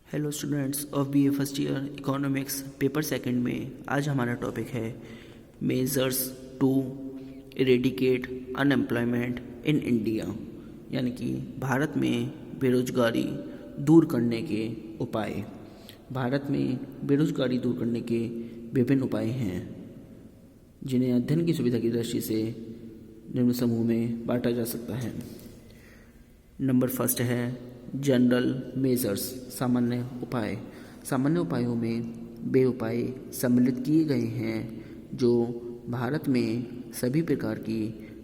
Hello students of BA first year economics paper second में आज हमारा टॉपिक है measures to eradicate unemployment in India, यानी कि भारत में बेरोजगारी दूर करने के उपाय। भारत में बेरोजगारी दूर करने के विभिन्न उपाय हैं जिन्हें अध्ययन की सुविधा की दृष्टि से निम्न समूह में बांटा जा सकता है। नंबर फर्स्ट है जनरल मेजर्स, सामान्य उपाय। सामान्य उपायों में वे उपाय सम्मिलित किए गए हैं जो भारत में सभी प्रकार की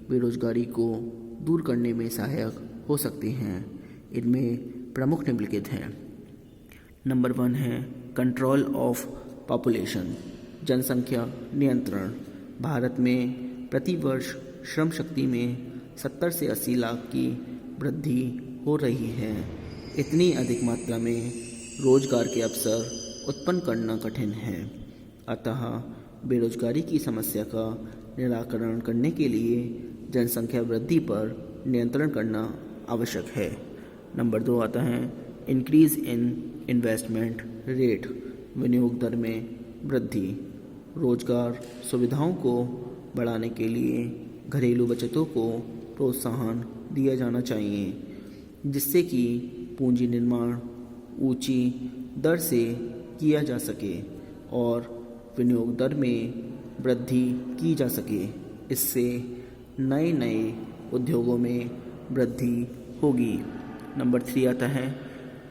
बेरोजगारी को दूर करने में सहायक हो सकते हैं। इनमें प्रमुख निम्नलिखित हैं। नंबर 1 है कंट्रोल ऑफ पॉपुलेशन, जनसंख्या नियंत्रण। भारत में प्रति वर्ष श्रम शक्ति में 70 से 80 लाख की वृद्धि हो रही है। इतनी अधिक मात्रा में रोजगार के अवसर उत्पन्न करना कठिन है, अतः बेरोजगारी की समस्या का निराकरण करने के लिए जनसंख्या वृद्धि पर नियंत्रण करना आवश्यक है। नंबर 2 आता है इंक्रीज इन इन्वेस्टमेंट रेट, विनियोग दर में वृद्धि। रोजगार सुविधाओं को बढ़ाने के लिए घरेलू बचतों को प्रोत्साहन दिया जाना चाहिए, जिससे कि पूंजी निर्माण ऊंची दर से किया जा सके और विनियोग दर में वृद्धि की जा सके। इससे नए नए उद्योगों में वृद्धि होगी। नंबर 3 आता है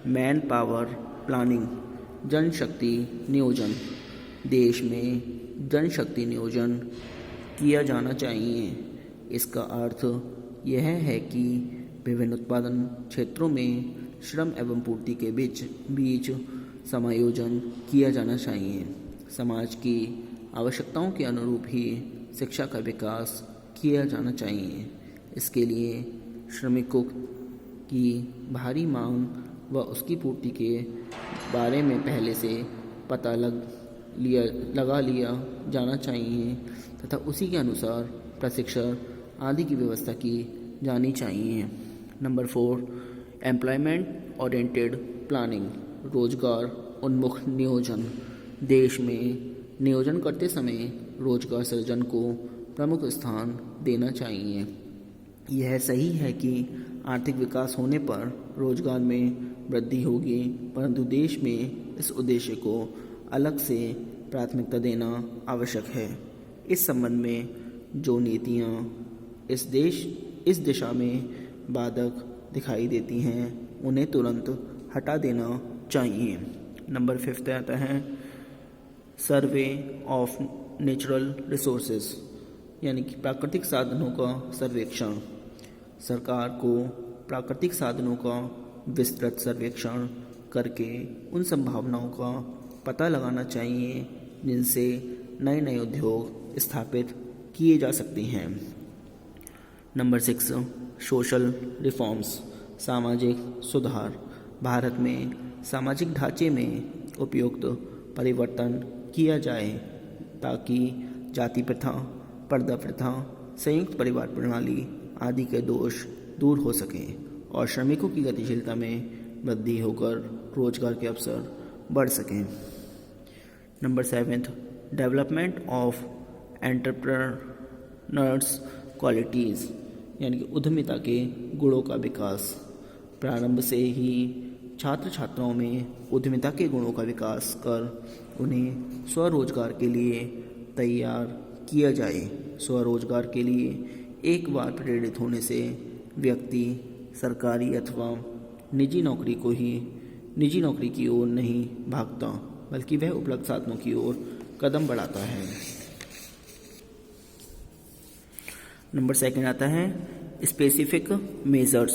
मैन पावर प्लानिंग, जनशक्ति नियोजन। देश में जनशक्ति नियोजन किया जाना चाहिए। इसका अर्थ यह है कि विभिन्न उत्पादन क्षेत्रों में श्रम एवं पूर्ति के बीच समायोजन किया जाना चाहिए। समाज की आवश्यकताओं के अनुरूप ही शिक्षा का विकास किया जाना चाहिए। इसके लिए श्रमिकों की भारी मांग व उसकी पूर्ति के बारे में पहले से पता लगा लिया जाना चाहिए तथा उसी के अनुसार प्रशिक्षण आदि की व्यवस्था की जानी चाहिए। नंबर 4 एम्प्लॉयमेंट ओरिएंटेड प्लानिंग, रोजगार उन्मुख नियोजन। देश में नियोजन करते समय रोजगार सृजन को प्रमुख स्थान देना चाहिए। यह सही है कि आर्थिक विकास होने पर रोजगार में वृद्धि होगी, परंतु देश में इस उद्देश्य को अलग से प्राथमिकता देना आवश्यक है। इस संबंध में जो नीतियाँ इस दिशा में बाधक दिखाई देती हैं उन्हें तुरंत हटा देना चाहिए। नंबर 5 आता है सर्वे ऑफ नेचुरल रिसोर्सेज, यानी कि प्राकृतिक साधनों का सर्वेक्षण। सरकार को प्राकृतिक साधनों का विस्तृत सर्वेक्षण करके उन संभावनाओं का पता लगाना चाहिए जिनसे नए नए उद्योग स्थापित किए जा सकते हैं। नंबर 6 सोशल रिफॉर्म्स, सामाजिक सुधार। भारत में सामाजिक ढांचे में उपयुक्त परिवर्तन किया जाए ताकि जाति प्रथा, पर्दा प्रथा, संयुक्त परिवार प्रणाली आदि के दोष दूर हो सकें और श्रमिकों की गतिशीलता में वृद्धि होकर रोजगार के अवसर बढ़ सकें। Number 7 development of entrepreneurs qualities, यानी कि उद्यमिता के गुणों का विकास। प्रारंभ से ही छात्र छात्राओं में उद्यमिता के गुणों का विकास कर उन्हें स्वरोजगार के लिए तैयार किया जाए। स्वरोजगार के लिए एक बार प्रेरित होने से व्यक्ति सरकारी अथवा निजी नौकरी की ओर नहीं भागता, बल्कि वह उपलब्ध साधनों की ओर कदम बढ़ाता है। नंबर 2 आता है स्पेसिफिक मेजर्स।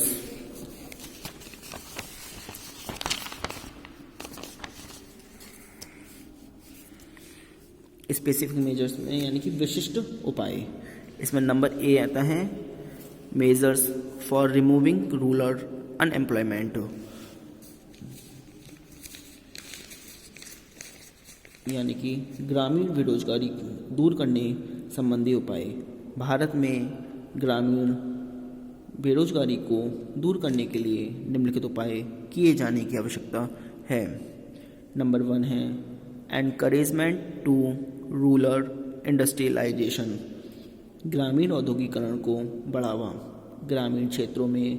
स्पेसिफिक मेजर्स में यानी कि विशिष्ट उपाय। इसमें नंबर ए आता है measures for removing rural unemployment, यानी कि ग्रामीण बेरोजगारी दूर करने संबंधी उपाय। भारत में ग्रामीण बेरोजगारी को दूर करने के लिए निम्नलिखित उपाय किए जाने की आवश्यकता है। नंबर 1 है एनकरेजमेंट टू रूरल इंडस्ट्रियलाइजेशन, ग्रामीण औद्योगिकरण को बढ़ावा। ग्रामीण क्षेत्रों में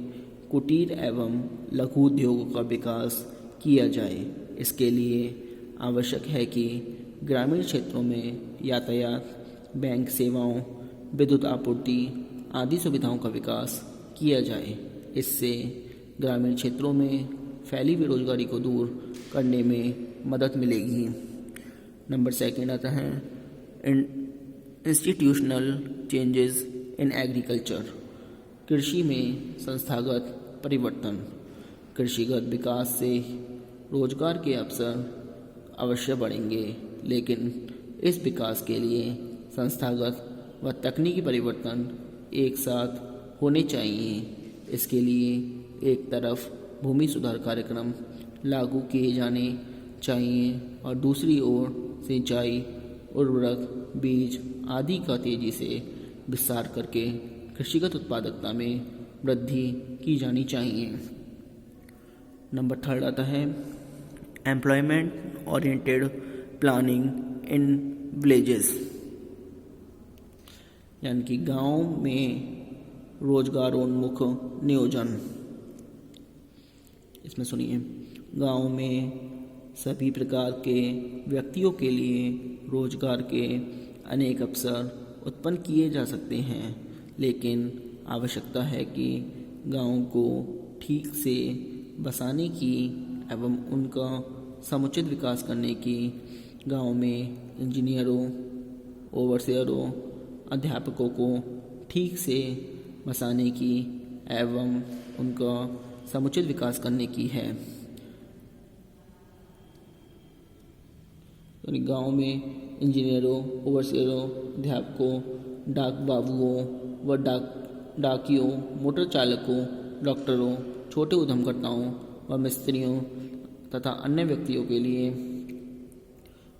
कुटीर एवं लघु उद्योगों का विकास किया जाए। इसके लिए आवश्यक है कि ग्रामीण क्षेत्रों में यातायात, बैंक सेवाओं, विद्युत आपूर्ति आदि सुविधाओं का विकास किया जाए। इससे ग्रामीण क्षेत्रों में फैली बेरोजगारी को दूर करने में मदद मिलेगी। नंबर 2 आता है इंस्टीट्यूशनल चेंजेस इन एग्रीकल्चर, कृषि में संस्थागत परिवर्तन। कृषिगत विकास से रोजगार के अवसर अवश्य बढ़ेंगे, लेकिन इस विकास के लिए संस्थागत व तकनीकी परिवर्तन एक साथ होने चाहिए। इसके लिए एक तरफ भूमि सुधार कार्यक्रम लागू किए जाने चाहिए और दूसरी ओर सिंचाई, उर्वरक, बीज आदि का तेजी से विस्तार करके कृषिगत उत्पादकता में वृद्धि की जानी चाहिए। नंबर 3 आता है employment oriented planning in villages, यानी कि गांव में रोजगारोन्मुख नियोजन। इसमें सुनिए, गांव में सभी प्रकार के व्यक्तियों के लिए रोजगार के अनेक अवसर उत्पन्न किए जा सकते हैं, लेकिन आवश्यकता है कि गांव को ठीक से बसाने की एवं उनका समुचित विकास करने की गांव में इंजीनियरों, ओवरसियरों, अध्यापकों को ठीक से बसाने की एवं उनका समुचित विकास करने की है। यानी गांव में इंजीनियरों, ओवरसियरों, अध्यापकों, डाक बाबुओं व डाकियों, मोटर चालकों, डॉक्टरों, छोटे उद्यमकर्ताओं व मिस्त्रियों तथा अन्य व्यक्तियों के लिए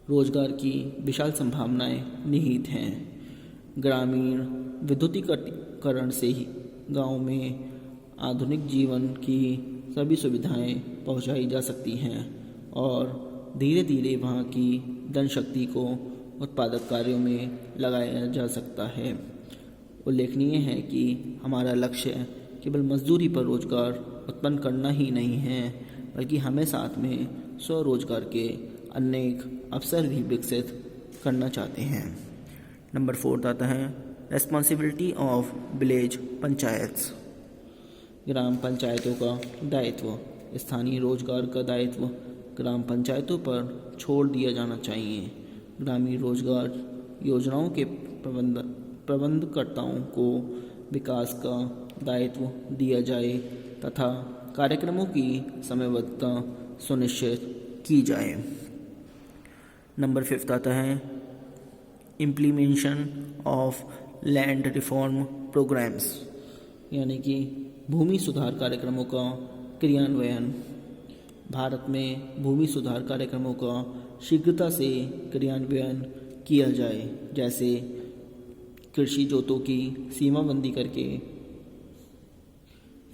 रोजगार की विशाल संभावनाएं निहित हैं। ग्रामीण विद्युतीकरण से ही गांव में आधुनिक जीवन की सभी सुविधाएं पहुंचाई जा सकती हैं और धीरे धीरे वहां की जनशक्ति को उत्पादक कार्यों में लगाया जा सकता है। उल्लेखनीय है कि हमारा लक्ष्य केवल मजदूरी पर रोजगार उत्पन्न करना ही नहीं है, बल्कि हमें साथ में स्वरोजगार के अनेक अवसर भी विकसित करना चाहते हैं। नंबर 4 आता है रेस्पॉन्सिबिलिटी ऑफ विलेज पंचायत्स, ग्राम पंचायतों का दायित्व। स्थानीय रोजगार का दायित्व ग्राम पंचायतों पर छोड़ दिया जाना चाहिए। ग्रामीण रोजगार योजनाओं के प्रबंधकर्ताओं को विकास का दायित्व दिया जाए तथा कार्यक्रमों की समयबद्धता सुनिश्चित की जाए। नंबर 5 आता है इम्प्लीमेंशन ऑफ लैंड रिफॉर्म प्रोग्राम्स, यानी कि भूमि सुधार कार्यक्रमों का क्रियान्वयन। भारत में भूमि सुधार कार्यक्रमों का शीघ्रता से क्रियान्वयन किया जाए, जैसे कृषि जोतों की सीमाबंदी करके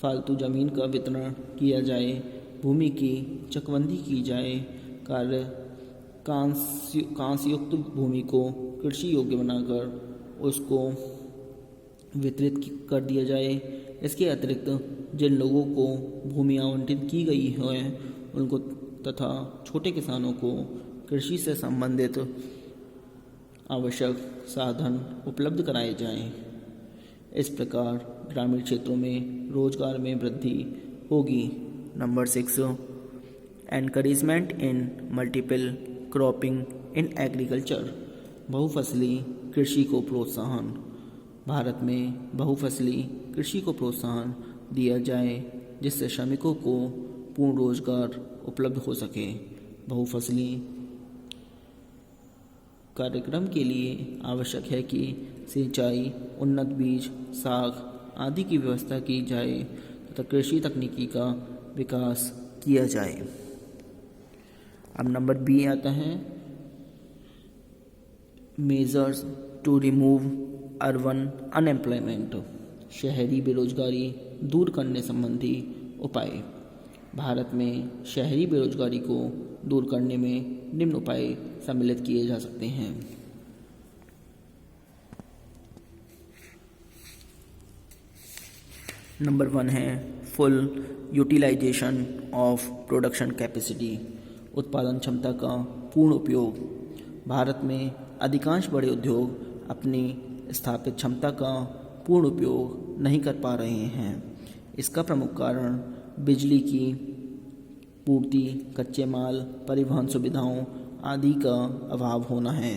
फालतू जमीन का वितरण किया जाए, भूमि की चकबंदी की जाए, कांस्युक्त भूमि को कृषि योग्य बनाकर उसको वितरित कर दिया जाए। इसके अतिरिक्त जिन लोगों को भूमि आवंटित की गई है उनको तथा छोटे किसानों को कृषि से संबंधित आवश्यक साधन उपलब्ध कराए जाएं। इस प्रकार ग्रामीण क्षेत्रों में रोजगार में वृद्धि होगी। Number 6 encouragement in multiple cropping in agriculture, बहुफसली कृषि को प्रोत्साहन। भारत में बहुफसली कृषि को प्रोत्साहन दिया जाए जिससे श्रमिकों को पूर्ण रोजगार उपलब्ध हो सके। बहुफसली कार्यक्रम के लिए आवश्यक है कि सिंचाई, उन्नत बीज, साग आदि की व्यवस्था की जाए तथा कृषि तकनीकी का विकास किया जाए। अब नंबर बी आता है measures to remove urban unemployment, शहरी बेरोजगारी दूर करने संबंधी उपाय। भारत में शहरी बेरोजगारी को दूर करने में निम्न उपाय सम्मिलित किए जा सकते हैं। नंबर 1 है full utilization of production capacity, उत्पादन क्षमता का पूर्ण उपयोग। भारत में अधिकांश बड़े उद्योग अपनी स्थापित क्षमता का पूर्ण उपयोग नहीं कर पा रहे हैं। इसका प्रमुख कारण बिजली की पूर्ति, कच्चे माल, परिवहन सुविधाओं आदि का अभाव होना है।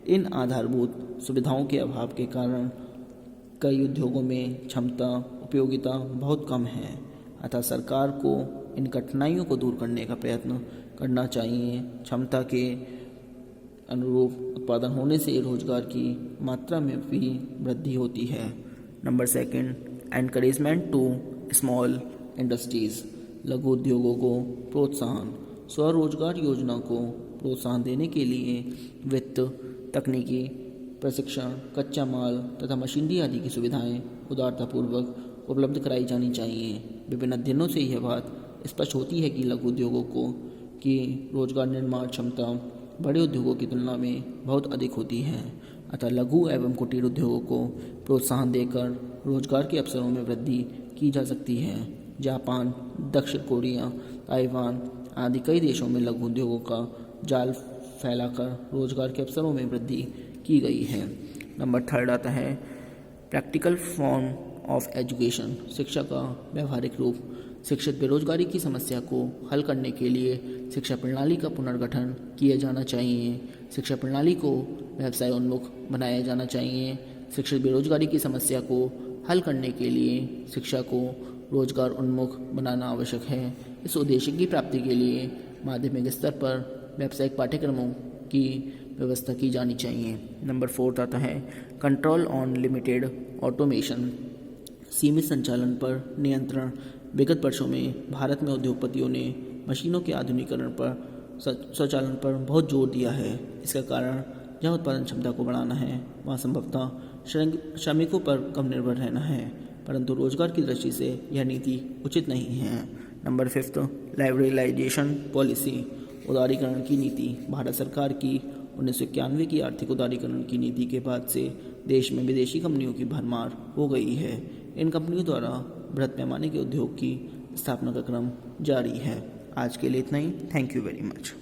इन आधारभूत सुविधाओं के अभाव के कारण कई उद्योगों में क्षमता उपयोगिता बहुत कम है। अतः सरकार को इन कठिनाइयों को दूर करने का प्रयत्न करना चाहिए। क्षमता के अनुरूप उत्पादन होने से रोजगार की मात्रा में भी वृद्धि होती है। Number 2, encouragement to small industries, लघु उद्योगों को प्रोत्साहन। स्वरोजगार योजना को प्रोत्साहन देने के लिए वित्त, तकनीकी प्रशिक्षण, कच्चा माल तथा मशीनरी आदि की सुविधाएं उदारतापूर्वक उपलब्ध कराई जानी चाहिए। विभिन्न अध्ययनों से यह बात स्पष्ट होती है कि लघु उद्योगों की रोजगार निर्माण क्षमता बड़े उद्योगों की तुलना में बहुत अधिक होती है। अतः लघु एवं कुटीर उद्योगों को प्रोत्साहन देकर रोजगार के अवसरों में वृद्धि की जा सकती है। जापान, दक्षिण कोरिया, ताइवान आदि कई देशों में लघु उद्योगों का जाल फैलाकर रोजगार के अवसरों में वृद्धि की गई है। नंबर 3 आता है प्रैक्टिकल फॉर्म ऑफ एजुकेशन, शिक्षा का व्यवहारिक रूप। शिक्षित बेरोजगारी की समस्या को हल करने के लिए शिक्षा प्रणाली का पुनर्गठन किया जाना चाहिए। शिक्षा प्रणाली को व्यवसाय उन्मुख बनाया जाना चाहिए। शिक्षित बेरोजगारी की समस्या को हल करने के लिए शिक्षा को रोजगार उन्मुख बनाना आवश्यक है। इस उद्देश्य की प्राप्ति के लिए माध्यमिक स्तर पर व्यावसायिक पाठ्यक्रमों की व्यवस्था की जानी चाहिए। नंबर 4 आता है कंट्रोल ऑन लिमिटेड ऑटोमेशन, सीमित संचालन पर नियंत्रण। विगत वर्षों में भारत में उद्योगपतियों ने मशीनों के आधुनिकीकरण पर स्वचालन पर बहुत जोर दिया है। इसका कारण जहाँ उत्पादन क्षमता को बढ़ाना है वहाँ संभवतः श्रमिकों पर कम निर्भर रहना है, परंतु रोजगार की दृष्टि से यह नीति उचित नहीं है। नंबर 5 लिबरलाइजेशन पॉलिसी, उदारीकरण की नीति। भारत सरकार की 1991 की आर्थिक उदारीकरण की नीति के बाद से देश में विदेशी कंपनियों की भरमार हो गई है। इन कंपनियों द्वारा बृहत पैमाने के उद्योग की स्थापना का क्रम जारी है। आज के लिए इतना ही। Thank you very much.